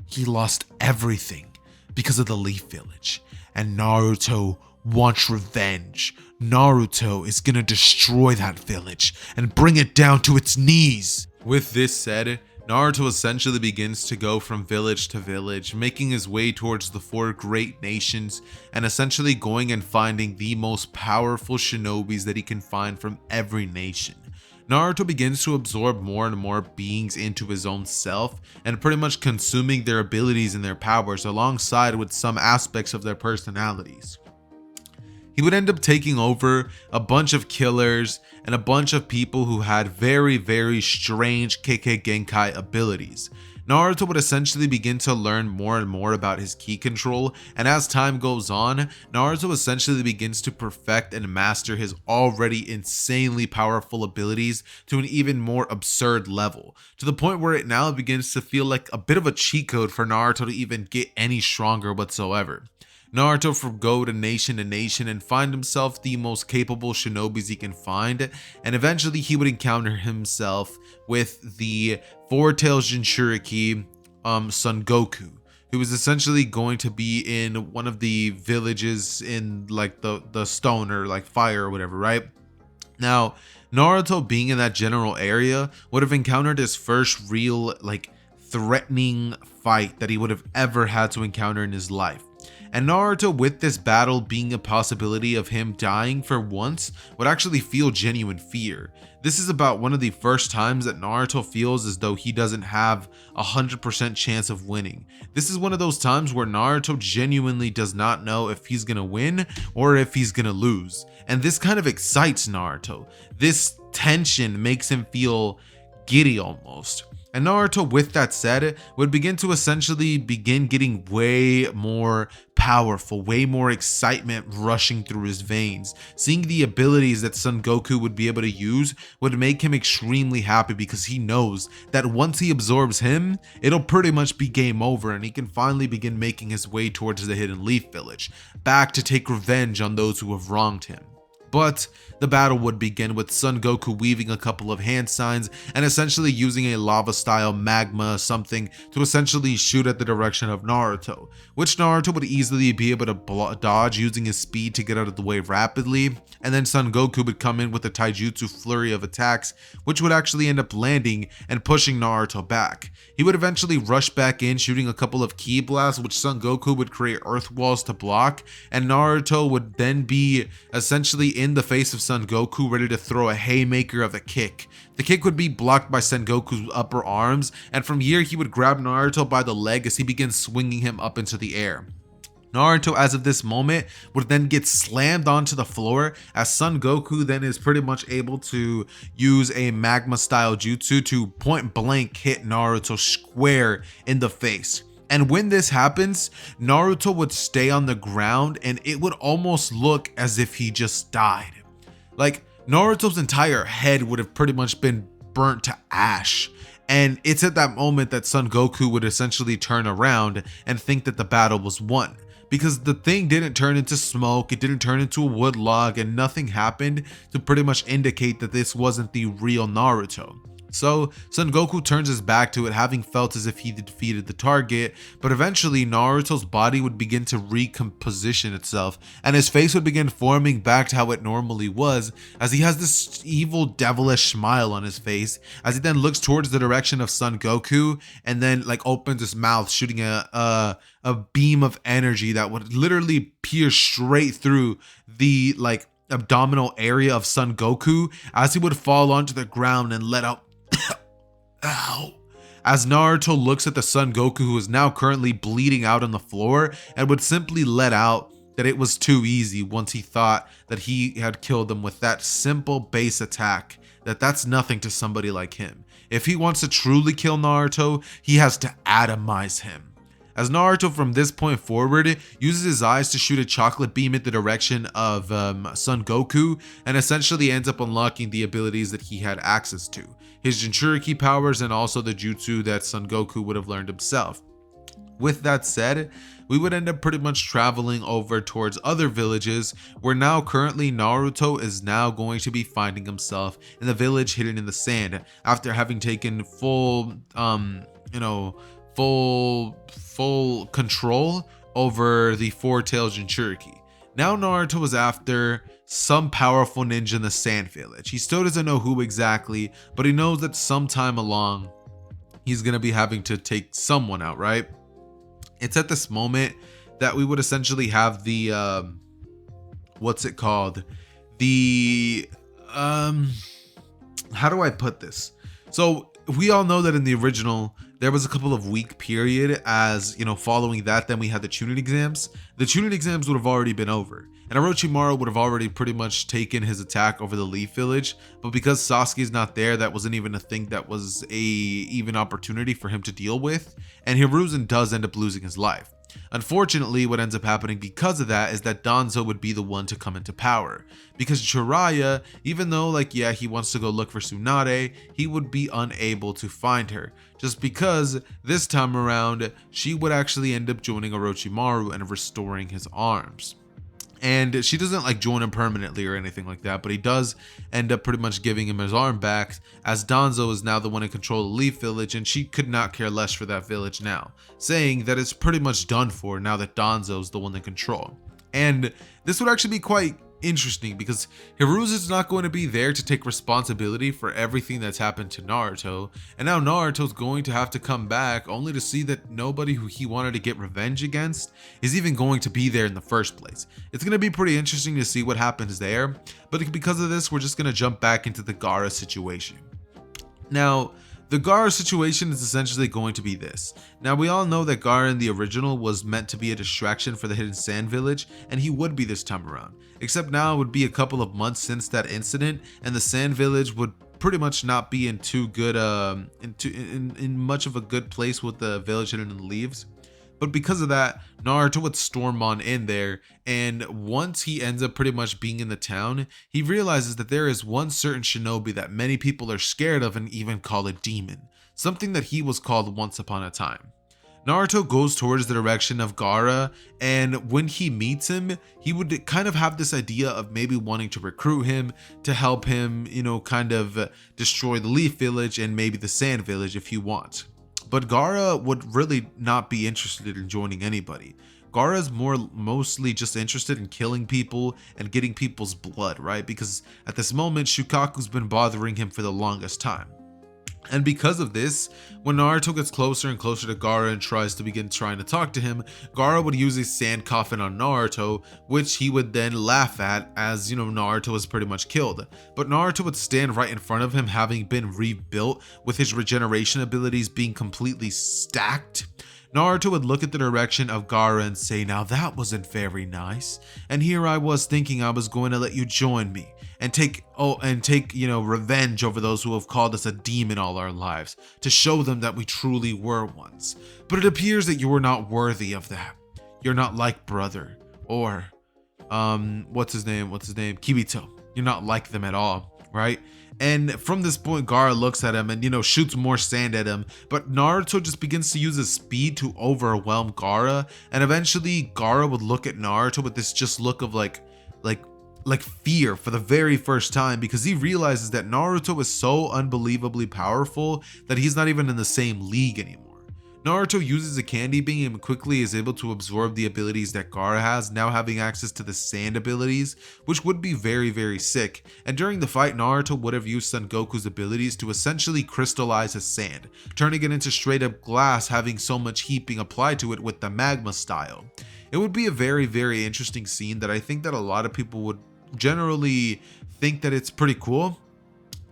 He lost everything because of the Leaf Village, and Naruto wants revenge. Naruto is gonna destroy that village and bring it down to its knees. With this said, Naruto essentially begins to go from village to village, making his way towards the 4 great nations and essentially going and finding the most powerful shinobis that he can find from every nation. Naruto begins to absorb more and more beings into his own self and pretty much consuming their abilities and their powers alongside with some aspects of their personalities. He would end up taking over a bunch of killers and a bunch of people who had very, very strange Kekkei Genkai abilities. Naruto would essentially begin to learn more and more about his ki control, and as time goes on, Naruto essentially begins to perfect and master his already insanely powerful abilities to an even more absurd level, to the point where it now begins to feel like a bit of a cheat code for Naruto to even get any stronger whatsoever. Naruto would go to nation and find himself the most capable shinobis he can find, and eventually he would encounter himself with the Four-Tailed Jinchuriki Son Goku, who was essentially going to be in one of the villages in like the stone or like fire or whatever, right? Now, Naruto being in that general area would have encountered his first real like threatening fight that he would have ever had to encounter in his life. And Naruto, with this battle being a possibility of him dying for once, would actually feel genuine fear. This is about one of the first times that Naruto feels as though he doesn't have 100% chance of winning. This is one of those times where Naruto genuinely does not know if he's gonna win or if he's gonna lose. And this kind of excites Naruto. This tension makes him feel giddy almost. And Naruto, with that said, would begin to essentially begin getting way more powerful, way more excitement rushing through his veins. Seeing the abilities that Son Goku would be able to use would make him extremely happy because he knows that once he absorbs him, it'll pretty much be game over and he can finally begin making his way towards the Hidden Leaf Village, back to take revenge on those who have wronged him. But the battle would begin with Son Goku weaving a couple of hand signs and essentially using a lava style magma something to essentially shoot at the direction of Naruto, which Naruto would easily be able to dodge using his speed to get out of the way rapidly, and then Son Goku would come in with a taijutsu flurry of attacks, which would actually end up landing and pushing Naruto back. He would eventually rush back in, shooting a couple of ki blasts, which Son Goku would create earth walls to block, and Naruto would then be essentially in the face of Son Goku, ready to throw a haymaker of a kick. The kick would be blocked by Son Goku's upper arms, and from here he would grab Naruto by the leg as he begins swinging him up into the air. Naruto, as of this moment, would then get slammed onto the floor as Son Goku then is pretty much able to use a magma style jutsu to point blank hit Naruto square in the face. And when this happens, Naruto would stay on the ground and it would almost look as if he just died. Like, Naruto's entire head would have pretty much been burnt to ash. And it's at that moment that Son Goku would essentially turn around and think that the battle was won. Because the thing didn't turn into smoke, it didn't turn into a wood log, and nothing happened to pretty much indicate that this wasn't the real Naruto. So Son Goku turns his back to it, having felt as if he defeated the target, but eventually Naruto's body would begin to recomposition itself, and his face would begin forming back to how it normally was, as he has this evil devilish smile on his face, as he then looks towards the direction of Son Goku, and then like opens his mouth, shooting a beam of energy that would literally pierce straight through the like abdominal area of Son Goku, as he would fall onto the ground and let out ow, as Naruto looks at the Son Goku, who is now currently bleeding out on the floor, and would simply let out that it was too easy once he thought that he had killed him with that simple base attack, that's nothing to somebody like him. If he wants to truly kill Naruto, he has to atomize him. As Naruto from this point forward uses his eyes to shoot a chocolate beam in the direction of Son Goku, and essentially ends up unlocking the abilities that he had access to, his Jinchuriki powers and also the jutsu that Son Goku would have learned himself. With that said, we would end up pretty much traveling over towards other villages, where now currently Naruto is now going to be finding himself in the village hidden in the sand, after having taken full control over the four-tailed Jinchuriki. Now Naruto is after some powerful ninja in the sand village. He still doesn't know who exactly, but he knows that sometime along he's gonna be having to take someone out, right? It's at this moment that we would essentially have the what's it called? The how do I put this? So we all know that in the original there was a couple of week period, as you know, following that then we had the Chunin exams. The Chunin exams would have already been over, and Orochimaru would have already pretty much taken his attack over the Leaf Village, but because Sasuke's not there, that wasn't even a thing that was a even opportunity for him to deal with, and Hiruzen does end up losing his life. Unfortunately, what ends up happening because of that is that Danzo would be the one to come into power, because Jiraiya, even though like yeah he wants to go look for Tsunade, he would be unable to find her, just because this time around she would actually end up joining Orochimaru and restoring his arms. And she doesn't like join him permanently or anything like that, but he does end up pretty much giving him his arm back, as Danzo is now the one in control of the Leaf Village, and she could not care less for that village now, saying that it's pretty much done for now that Danzo's the one in control. And this would actually be quite interesting, because Hiruzen's not going to be there to take responsibility for everything that's happened to Naruto, and now Naruto's going to have to come back only to see that nobody who he wanted to get revenge against is even going to be there in the first place. It's going to be pretty interesting to see what happens there, but because of this, we're just going to jump back into the Gaara situation. Now, the Gaara situation is essentially going to be this. Now, we all know that Gaara in the original was meant to be a distraction for the Hidden Sand Village, and he would be this time around. Except now it would be a couple of months since that incident, and the Sand Village would pretty much not be in too good, in much of a good place with the village hidden in the leaves. But because of that, Naruto would storm on in there, and once he ends up pretty much being in the town, he realizes that there is one certain shinobi that many people are scared of and even call a demon, something that he was called once upon a time. Naruto goes towards the direction of Gaara, and when he meets him, he would kind of have this idea of maybe wanting to recruit him to help him, you know, kind of destroy the Leaf Village and maybe the Sand Village if he wants. But Gaara would really not be interested in joining anybody. Gaara is mostly just interested in killing people and getting people's blood, right? Because at this moment, Shukaku's been bothering him for the longest time. And because of this, when Naruto gets closer and closer to Gaara and tries to begin trying to talk to him, Gaara would use his sand coffin on Naruto, which he would then laugh at, as you know, Naruto was pretty much killed. But Naruto would stand right in front of him, having been rebuilt with his regeneration abilities being completely stacked. Naruto would look at the direction of Gaara and say, "Now that wasn't very nice. And here I was thinking I was going to let you join me and take revenge over those who have called us a demon all our lives, to show them that we truly were once. But it appears that you are not worthy of that. You're not like brother or what's his name? Kibito. You're not like them at all, right? And from this point, Gaara looks at him and, shoots more sand at him. But Naruto just begins to use his speed to overwhelm Gaara. And eventually, Gaara would look at Naruto with this just look of like fear for the very first time, because he realizes that Naruto is so unbelievably powerful that he's not even in the same league anymore. Naruto uses a candy beam and quickly is able to absorb the abilities that Gaara has, now having access to the sand abilities, which would be very, very sick. And during the fight, Naruto would have used Son Goku's abilities to essentially crystallize his sand, turning it into straight up glass, having so much heat being applied to it with the magma style. It would be a very, very interesting scene that I think that a lot of people would generally think that it's pretty cool.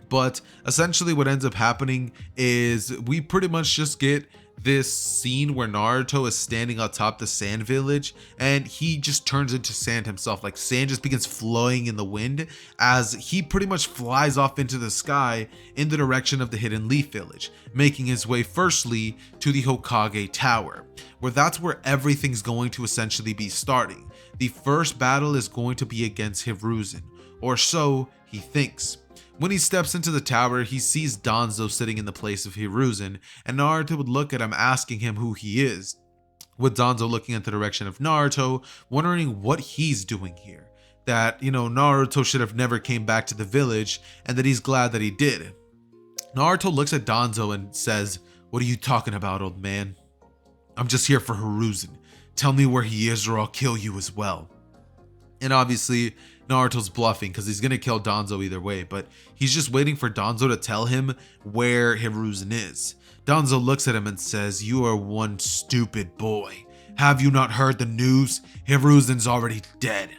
But essentially what ends up happening is we pretty much just get this scene where Naruto is standing atop the sand village and he just turns into sand himself. Like sand just begins flowing in the wind as he pretty much flies off into the sky in the direction of the Hidden Leaf village, making his way firstly to the Hokage Tower, where that's where everything's going to essentially be starting. The first battle is going to be against Hiruzen, or so he thinks. When he steps into the tower, he sees Danzo sitting in the place of Hiruzen, and Naruto would look at him asking him who he is, with Danzo looking at the direction of Naruto, wondering what he's doing here. That, Naruto should have never came back to the village, and that he's glad that he did. Naruto looks at Danzo and says, "What are you talking about, old man?" "I'm just here for Hiruzen. Tell me where he is or I'll kill you as well." And obviously, Naruto's bluffing because he's going to kill Danzo either way, but he's just waiting for Danzo to tell him where Hiruzen is. Danzo looks at him and says, "You are one stupid boy. Have you not heard the news? Hiruzen's already dead.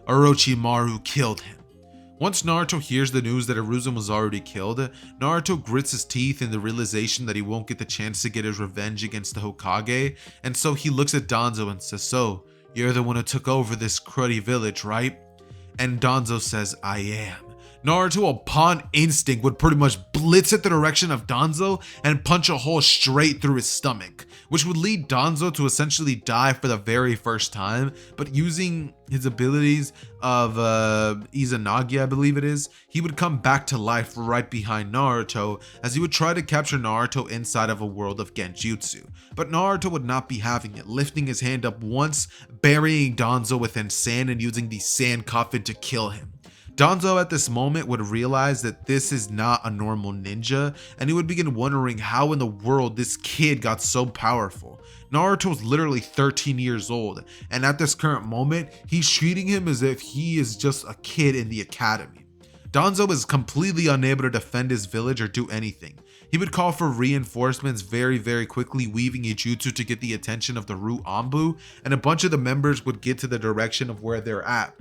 Orochimaru killed him." Once Naruto hears the news that Hiruzen was already killed, Naruto grits his teeth in the realization that he won't get the chance to get his revenge against the Hokage, and so he looks at Danzo and says, "So, you're the one who took over this cruddy village, right?" And Danzo says, "I am." Naruto, upon instinct, would pretty much blitz at the direction of Danzo and punch a hole straight through his stomach, which would lead Danzo to essentially die for the very first time. But using his abilities of Izanagi, I believe it is, he would come back to life right behind Naruto as he would try to capture Naruto inside of a world of Genjutsu. But Naruto would not be having it, lifting his hand up once, burying Danzo within sand and using the sand coffin to kill him. Danzo at this moment would realize that this is not a normal ninja, and he would begin wondering how in the world this kid got so powerful. Naruto's literally 13 years old, and at this current moment, he's treating him as if he is just a kid in the academy. Danzo is completely unable to defend his village or do anything. He would call for reinforcements very, very quickly, weaving a jutsu to get the attention of the Root Anbu, and a bunch of the members would get to the direction of where they're at.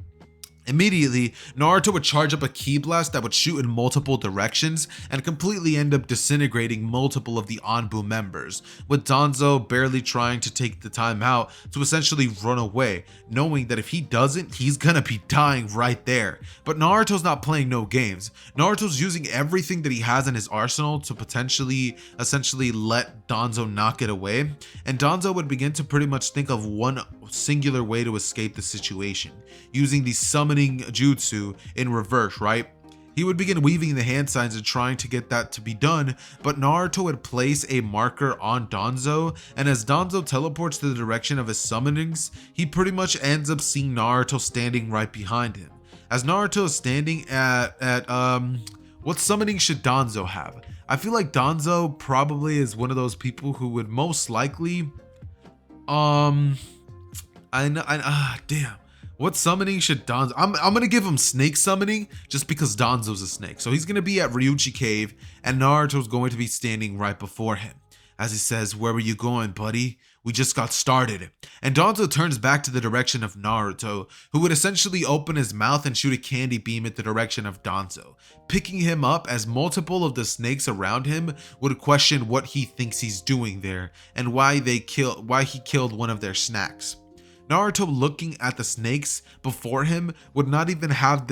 Immediately, Naruto would charge up a ki blast that would shoot in multiple directions and completely end up disintegrating multiple of the Anbu members, with Danzo barely trying to take the time out to essentially run away, knowing that if he doesn't, he's gonna be dying right there. But Naruto's not playing no games. Naruto's using everything that he has in his arsenal to potentially essentially let Danzo knock it away, and Danzo would begin to pretty much think of one singular way to escape the situation, using the summoning jutsu in reverse, right? He would begin weaving the hand signs and trying to get that to be done, but Naruto would place a marker on Danzo, and as Danzo teleports to the direction of his summonings, he pretty much ends up seeing Naruto standing right behind him. As Naruto is standing at what summoning should Danzo have? I feel like Danzo probably is one of those people who would most likely damn. What summoning should Danzo? I'm gonna give him snake summoning just because Danzo's a snake. So he's gonna be at Ryuchi Cave and Naruto's going to be standing right before him. As he says, "Where were you going, buddy? We just got started." And Danzo turns back to the direction of Naruto, who would essentially open his mouth and shoot a candy beam at the direction of Danzo, picking him up as multiple of the snakes around him would question what he thinks he's doing there and why he killed one of their snacks. Naruto, looking at the snakes before him, would not even have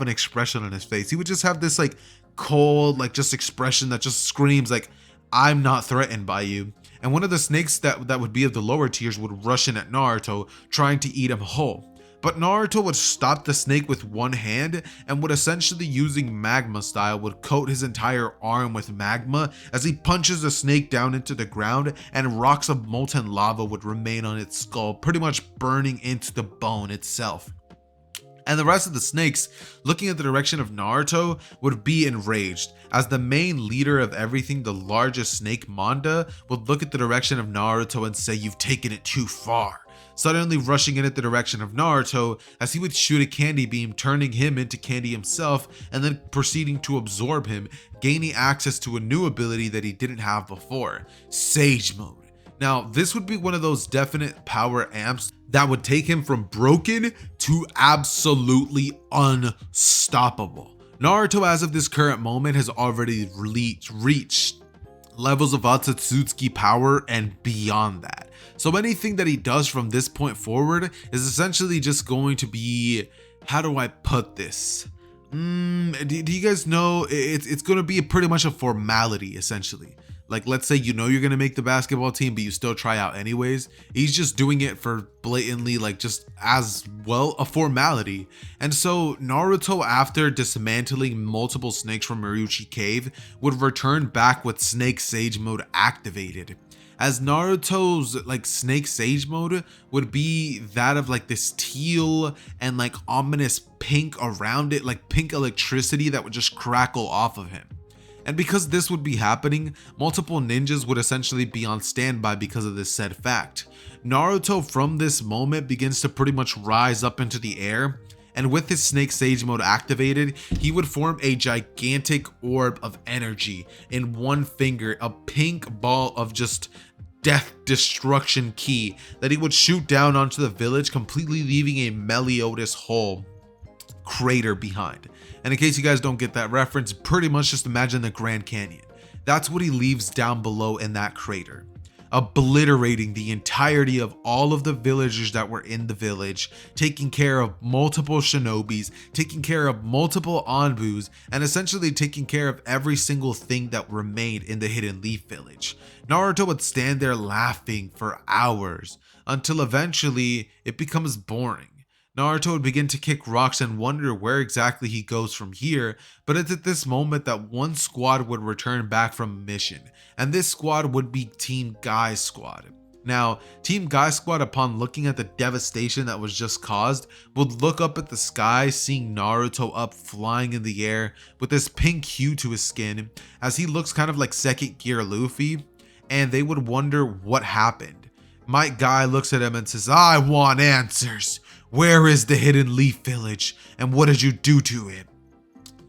an expression on his face. He would just have this like cold, like just expression that just screams like, "I'm not threatened by you." And one of the snakes that would be of the lower tiers would rush in at Naruto, trying to eat him whole. but Naruto would stop the snake with one hand and would essentially, using magma style, would coat his entire arm with magma as he punches the snake down into the ground, and rocks of molten lava would remain on its skull, pretty much burning into the bone itself. And the rest of the snakes, looking at the direction of Naruto, would be enraged, as the main leader of everything, the largest snake, Manda, would look at the direction of Naruto and say, "You've taken it too far," suddenly rushing in at the direction of Naruto as he would shoot a candy beam, turning him into candy himself, and then proceeding to absorb him, gaining access to a new ability that he didn't have before, Sage Mode. Now, this would be one of those definite power amps that would take him from broken to absolutely unstoppable. Naruto, as of this current moment, has already reached levels of Otsutsuki power and beyond that. So anything that he does from this point forward is essentially just going to be, how do I put this? Do you guys know? It's going to be pretty much a formality, essentially. Like, let's say you know you're going to make the basketball team, but you still try out anyways. He's just doing it for blatantly, like, just as well a formality. And so Naruto, after dismantling multiple snakes from Maruchi Cave, would return back with Snake Sage Mode activated. As Naruto's like Snake Sage Mode would be that of like this teal and like ominous pink around it, like pink electricity that would just crackle off of him. And because this would be happening, multiple ninjas would essentially be on standby because of this said fact. Naruto from this moment begins to pretty much rise up into the air, and with his Snake Sage Mode activated, he would form a gigantic orb of energy in one finger, a pink ball of just death destruction ki that he would shoot down onto the village, completely leaving a Meliodas hole crater behind. And in case you guys don't get that reference, pretty much just imagine the Grand Canyon. That's what he leaves down below in that crater, obliterating the entirety of all of the villagers that were in the village, taking care of multiple shinobis, taking care of multiple Anbus, and essentially taking care of every single thing that remained in the Hidden Leaf village. Naruto would stand there laughing for hours until eventually it becomes boring. Naruto would begin to kick rocks and wonder where exactly he goes from here, but it's at this moment that one squad would return back from a mission, and this squad would be Team Guy's squad. Now, Team Guy's squad, upon looking at the devastation that was just caused, would look up at the sky, seeing Naruto up flying in the air with this pink hue to his skin, as he looks kind of like second gear Luffy, and they would wonder what happened. Might Guy looks at him and says, "I want answers. Where is the Hidden Leaf village, and what did you do to it?"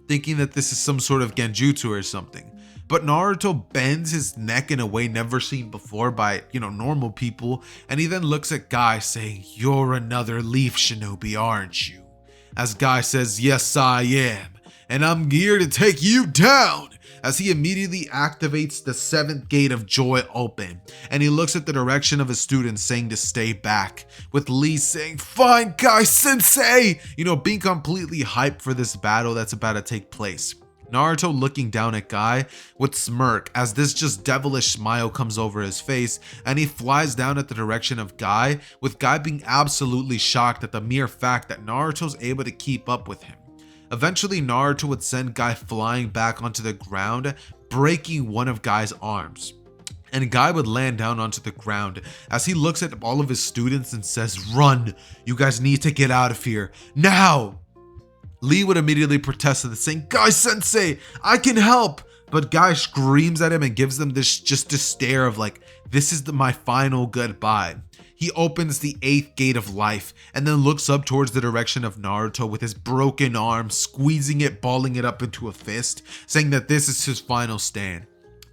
Thinking that this is some sort of genjutsu or something. But Naruto bends his neck in a way never seen before by, normal people, and he then looks at Guy saying, "You're another Leaf Shinobi, aren't you?" As Guy says, "Yes, I am, and I'm here to take you down," as he immediately activates the 7th gate of joy open, and he looks at the direction of his students saying to stay back, with Lee saying, "Fine, Guy Sensei," being completely hyped for this battle that's about to take place. Naruto, looking down at Guy, would smirk as this just devilish smile comes over his face, and he flies down at the direction of Guy, with Guy being absolutely shocked at the mere fact that Naruto's able to keep up with him. Eventually, Naruto would send Guy flying back onto the ground, breaking one of Guy's arms. And Guy would land down onto the ground as he looks at all of his students and says, "Run! You guys need to get out of here, now!" Lee would immediately protest this, saying, "Guy Sensei, I can help!" But Guy screams at him and gives them this stare of like, "This is my final goodbye." He opens the 8th gate of life and then looks up towards the direction of Naruto with his broken arm, squeezing it, balling it up into a fist, saying that this is his final stand,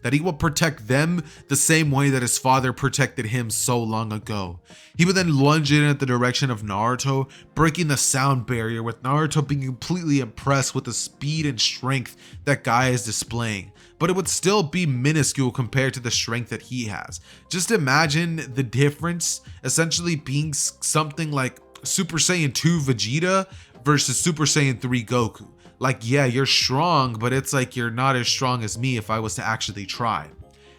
that he will protect them the same way that his father protected him so long ago. He would then lunge in at the direction of Naruto, breaking the sound barrier, with Naruto being completely impressed with the speed and strength that Guy is displaying. But it would still be minuscule compared to the strength that he has. Just imagine the difference essentially being something like Super Saiyan 2 Vegeta versus Super Saiyan 3 Goku. Like, yeah, you're strong, but it's like you're not as strong as me if I was to actually try.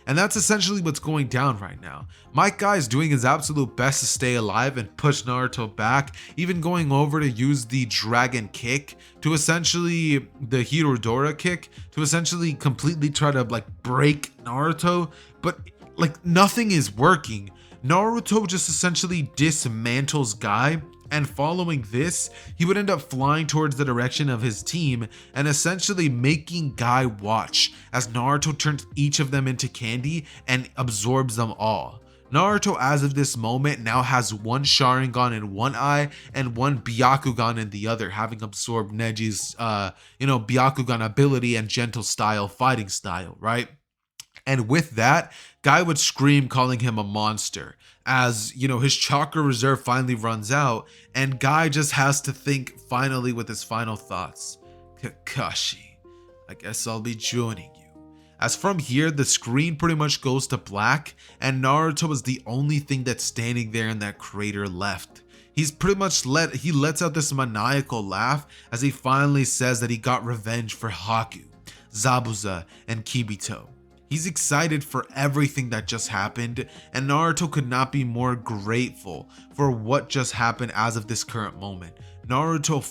And that's essentially what's going down right now. Might Guy is doing his absolute best to stay alive and push Naruto back, even going over to use the dragon kick to essentially, the Hirodora kick, to essentially completely try to like break Naruto, but like nothing is working. Naruto just essentially dismantles Guy, and following this, he would end up flying towards the direction of his team and essentially making Guy watch as Naruto turns each of them into candy and absorbs them all. Naruto, as of this moment, now has one Sharingan in one eye and one Byakugan in the other, having absorbed Neji's, Byakugan ability and gentle style, fighting style, right? And with that, Guy would scream, calling him a monster, as his chakra reserve finally runs out, and Guy just has to think finally with his final thoughts. Kakashi, I guess I'll be joining you. As from here, the screen pretty much goes to black, and Naruto is the only thing that's standing there in that crater left. He's pretty much lets out this maniacal laugh as he finally says that he got revenge for Haku, Zabuza, and Kibito. He's excited for everything that just happened, and Naruto could not be more grateful for what just happened as of this current moment. Naruto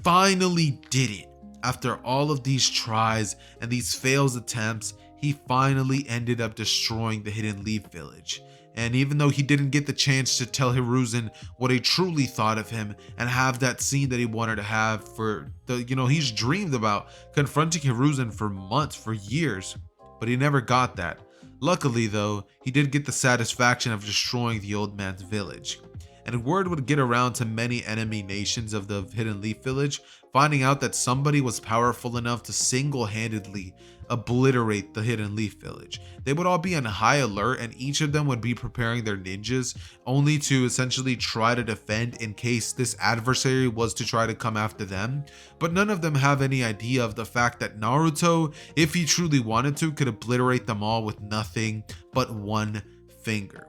finally did it. After all of these tries and these failed attempts, he finally ended up destroying the Hidden Leaf Village. And even though he didn't get the chance to tell Hiruzen what he truly thought of him and have that scene that he wanted to have for he's dreamed about confronting Hiruzen for months, for years, but he never got that. Luckily though, he did get the satisfaction of destroying the old man's village. And word would get around to many enemy nations of the Hidden Leaf Village, finding out that somebody was powerful enough to single-handedly obliterate the Hidden Leaf Village. They would all be on high alert, and each of them would be preparing their ninjas only to essentially try to defend in case this adversary was to try to come after them. But none of them have any idea of the fact that Naruto, if he truly wanted to, could obliterate them all with nothing but one finger.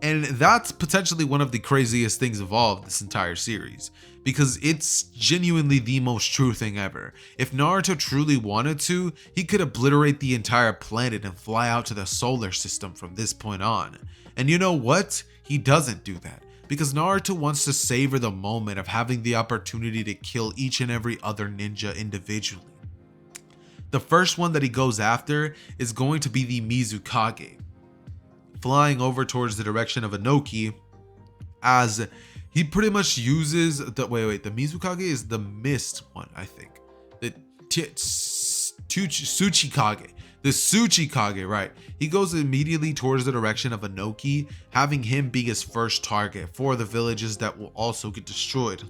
And that's potentially one of the craziest things of all of this entire series, because it's genuinely the most true thing ever. If Naruto truly wanted to, he could obliterate the entire planet and fly out to the solar system from this point on. And you know what? He doesn't do that, because Naruto wants to savor the moment of having the opportunity to kill each and every other ninja individually. The first one that he goes after is going to be the Mizukage, flying over towards the direction of Inoki, as he pretty much uses the the Mizukage is the mist one, I think. The Tsuchikage, right? He goes immediately towards the direction of Inoki, having him be his first target for the villages that will also get destroyed.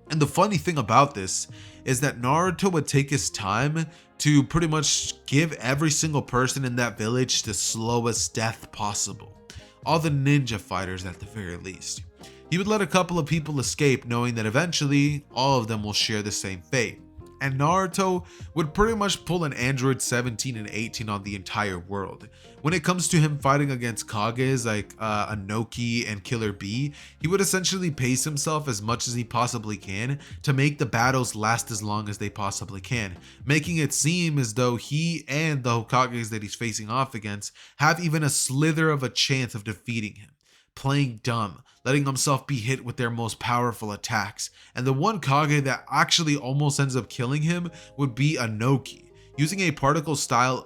And the funny thing about this is that Naruto would take his time to pretty much give every single person in that village the slowest death possible. All the ninja fighters at the very least. He would let a couple of people escape, knowing that eventually all of them will share the same fate. And Naruto would pretty much pull an Android 17 and 18 on the entire world. When it comes to him fighting against Kages like Inoki and Killer Bee, he would essentially pace himself as much as he possibly can to make the battles last as long as they possibly can, making it seem as though he and the Hokages that he's facing off against have even a slither of a chance of defeating him. Playing dumb, letting himself be hit with their most powerful attacks. And the one Kage that actually almost ends up killing him would be Inoki, using a particle style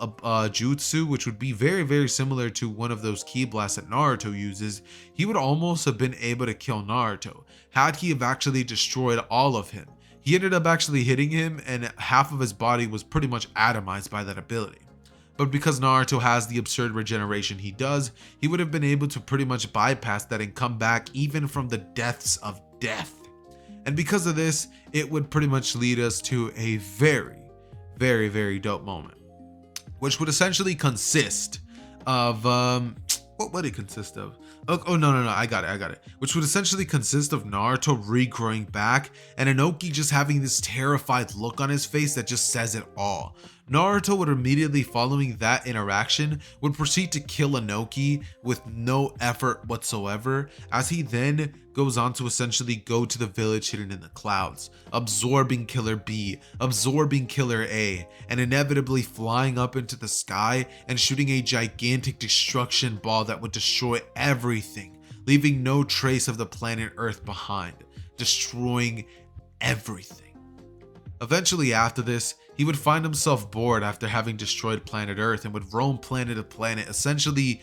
jutsu, which would be very, very similar to one of those ki blasts that Naruto uses. He would almost have been able to kill Naruto had he have actually destroyed all of him. He ended up actually hitting him, and half of his body was pretty much atomized by that ability. But because Naruto has the absurd regeneration he does, he would have been able to pretty much bypass that and come back even from the depths of death. And because of this, it would pretty much lead us to a very, very, very dope moment, which would essentially consist of what would it consist of? Oh no, I got it. Which would essentially consist of Naruto regrowing back and Inoki just having this terrified look on his face that just says it all. Naruto would immediately following that interaction would proceed to kill Inoki with no effort whatsoever, as he then goes on to essentially go to the village hidden in the clouds, absorbing Killer B, absorbing Killer A, and inevitably flying up into the sky and shooting a gigantic destruction ball that would destroy everything, leaving no trace of the planet Earth behind, destroying everything. Eventually after this, he would find himself bored after having destroyed planet Earth and would roam planet to planet, essentially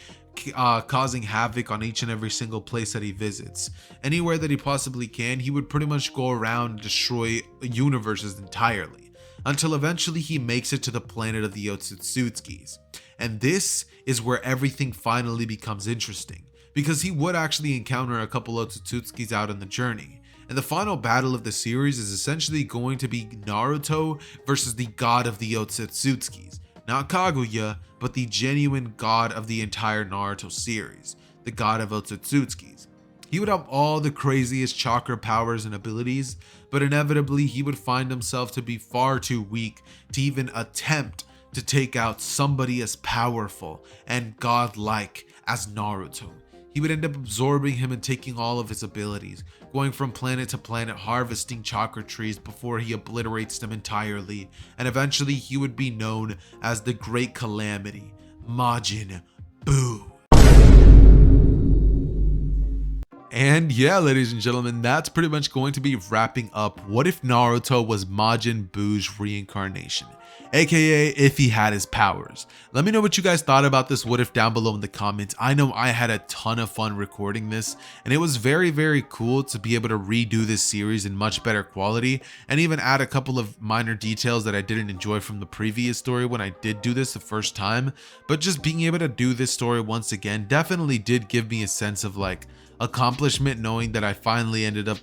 causing havoc on each and every single place that he visits. Anywhere that he possibly can, he would pretty much go around and destroy universes entirely, until eventually he makes it to the planet of the Otsutsukis. And this is where everything finally becomes interesting, because he would actually encounter a couple of Otsutsukis out on the journey. And the final battle of the series is essentially going to be Naruto versus the god of the Otsutsukis. Not Kaguya, but the genuine god of the entire Naruto series, the god of Otsutsukis. He would have all the craziest chakra powers and abilities, but inevitably he would find himself to be far too weak to even attempt to take out somebody as powerful and godlike as Naruto. He would end up absorbing him and taking all of his abilities, going from planet to planet harvesting chakra trees before he obliterates them entirely, and eventually he would be known as the Great Calamity, Majinn Buu. And yeah, ladies and gentlemen, that's pretty much going to be wrapping up What If Naruto Was Majinn Buu's Reincarnation, aka if he had his powers. Let me know what you guys thought about this what if down below in the comments. I know I had a ton of fun recording this, and it was very cool to be able to redo this series in much better quality and even add a couple of minor details that I didn't enjoy from the previous story when I did do this the first time. But just being able to do this story once again definitely did give me a sense of like accomplishment, knowing that I finally ended up,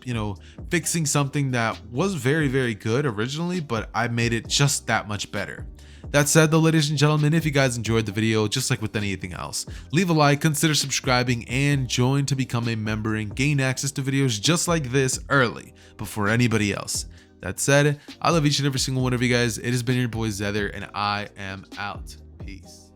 fixing something that was very good originally, but I made it just that much better. That said though, ladies and gentlemen, if you guys enjoyed the video, just like with anything else, leave a like, consider subscribing, and join to become a member and gain access to videos just like this early before anybody else. That said, I love each and every single one of you guys. It has been your boy Xehther, and I am out. Peace.